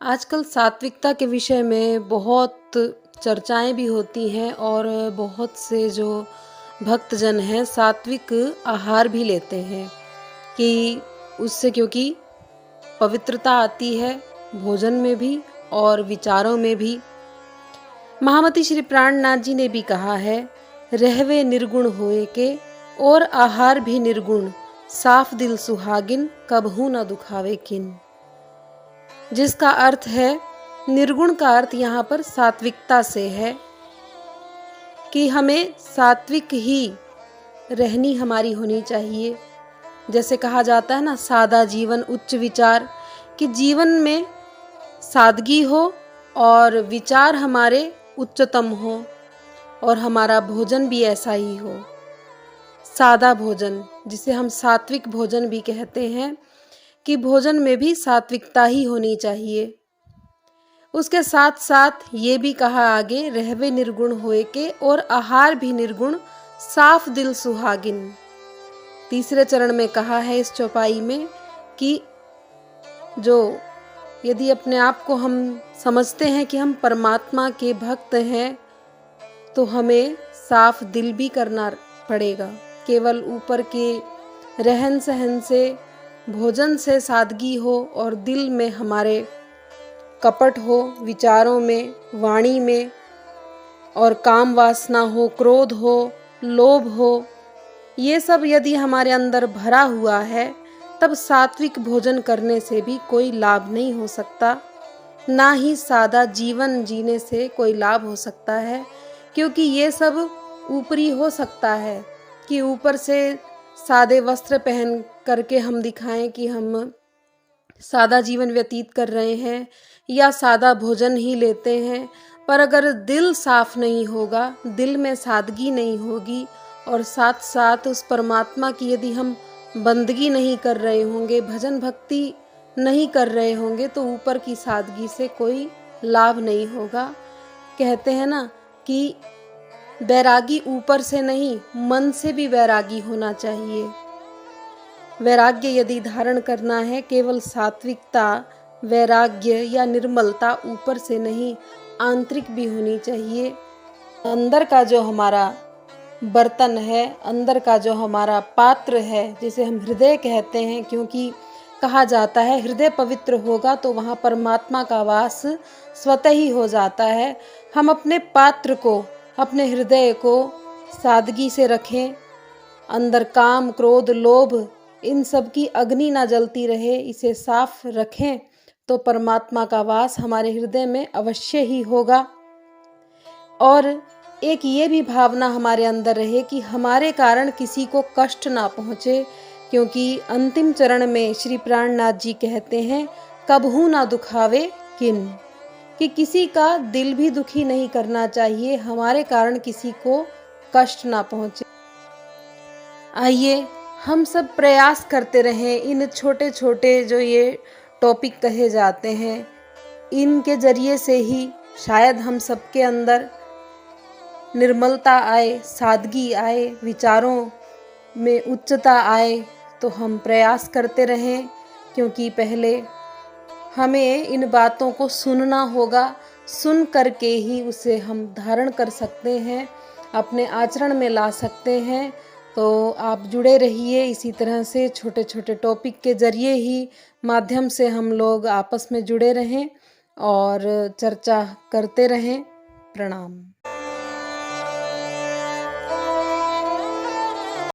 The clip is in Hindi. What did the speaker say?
आजकल सात्विकता के विषय में बहुत चर्चाएं भी होती हैं और बहुत से जो भक्तजन हैं सात्विक आहार भी लेते हैं कि उससे क्योंकि पवित्रता आती है भोजन में भी और विचारों में भी। महामती श्री प्राणनाथ जी ने भी कहा है, रहवे निर्गुण होए के और आहार भी निर्गुण, साफ दिल सुहागिन कबहू न दुखावे किन। जिसका अर्थ है, निर्गुण का अर्थ यहाँ पर सात्विकता से है कि हमें सात्विक ही रहनी हमारी होनी चाहिए। जैसे कहा जाता है ना, सादा जीवन उच्च विचार, कि जीवन में सादगी हो और विचार हमारे उच्चतम हो और हमारा भोजन भी ऐसा ही हो। सादा भोजन, जिसे हम सात्विक भोजन भी कहते हैं, कि भोजन में भी सात्विकता ही होनी चाहिए। उसके साथ साथ ये भी कहा आगे, रहवे निर्गुण होए के और आहार भी निर्गुण, साफ दिल सुहागिन। तीसरे चरण में कहा है इस चौपाई में कि जो यदि अपने आप को हम समझते हैं कि हम परमात्मा के भक्त हैं, तो हमें साफ दिल भी करना पड़ेगा। केवल ऊपर के रहन सहन से, भोजन से सादगी हो और दिल में हमारे कपट हो, विचारों में, वाणी में, और काम वासना हो, क्रोध हो, लोभ हो, ये सब यदि हमारे अंदर भरा हुआ है, तब सात्विक भोजन करने से भी कोई लाभ नहीं हो सकता, ना ही सादा जीवन जीने से कोई लाभ हो सकता है। क्योंकि ये सब ऊपरी हो सकता है कि ऊपर से सादे वस्त्र पहन करके हम दिखाएं कि हम सादा जीवन व्यतीत कर रहे हैं या सादा भोजन ही लेते हैं, पर अगर दिल साफ नहीं होगा, दिल में सादगी नहीं होगी और साथ साथ उस परमात्मा की यदि हम बंदगी नहीं कर रहे होंगे, भजन भक्ति नहीं कर रहे होंगे, तो ऊपर की सादगी से कोई लाभ नहीं होगा। कहते हैं ना कि वैरागी ऊपर से नहीं, मन से भी वैरागी होना चाहिए। वैराग्य यदि धारण करना है, केवल सात्विकता, वैराग्य या निर्मलता ऊपर से नहीं, आंतरिक भी होनी चाहिए। अंदर का जो हमारा बर्तन है, अंदर का जो हमारा पात्र है, जिसे हम हृदय कहते हैं, क्योंकि कहा जाता है हृदय पवित्र होगा तो वहाँ परमात्मा का वास स्वतः ही हो जाता है। हम अपने पात्र को, अपने हृदय को सादगी से रखें, अंदर काम, क्रोध, लोभ, इन सब की अग्नि ना जलती रहे, इसे साफ रखें तो परमात्मा का वास हमारे हृदय में अवश्य ही होगा। और एक ये भी भावना हमारे अंदर रहे कि हमारे कारण किसी को कष्ट ना पहुँचे, क्योंकि अंतिम चरण में श्री प्राणनाथ जी कहते हैं, कबहू ना दुखावे किन, कि किसी का दिल भी दुखी नहीं करना चाहिए, हमारे कारण किसी को कष्ट ना पहुँचे। आइए हम सब प्रयास करते रहें, इन छोटे छोटे जो ये टॉपिक कहे जाते हैं, इनके जरिए से ही शायद हम सबके अंदर निर्मलता आए, सादगी आए, विचारों में उच्चता आए। तो हम प्रयास करते रहें, क्योंकि पहले हमें इन बातों को सुनना होगा, सुन करके ही उसे हम धारण कर सकते हैं, अपने आचरण में ला सकते हैं। तो आप जुड़े रहिए इसी तरह से, छोटे छोटे टॉपिक के जरिए ही माध्यम से हम लोग आपस में जुड़े रहें और चर्चा करते रहें। प्रणाम।